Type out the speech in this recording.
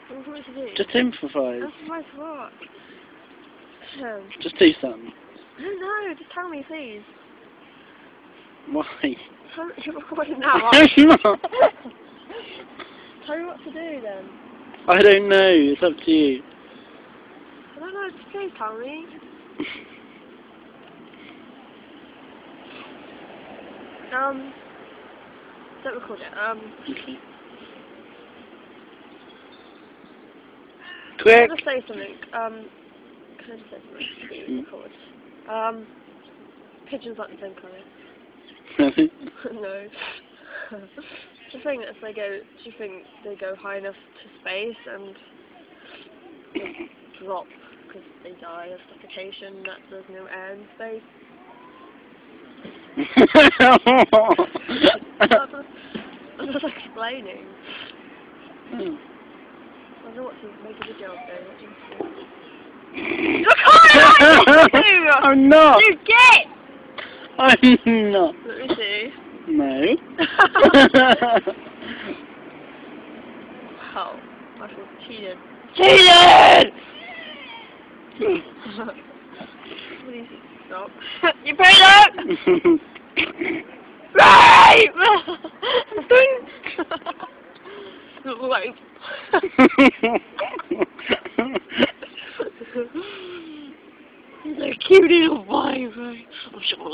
What do you want me to do? Just improvise. Improvise what? Just do something. I don't know, just tell me, please. Why? You're recording now, I'm not. Tell me what to do then. I don't know, it's up to you. I don't know, just please tell me. Don't record it. Okay. Can I Quick! just say something? Can I just say something before you record? Pigeons like the same colour. No. The thing is, do you think they go high enough to space and drop because they die of suffocation, that there's no air in space? I'm just explaining. I don't know what to make a video of though. What do you think? Look how I I'm not! You get! I'm not. Let me see. No. Wow. I feel cheated. Cheated! Please stop. You paid up! Right! Wait. He's a cute little boy, right? I'm sure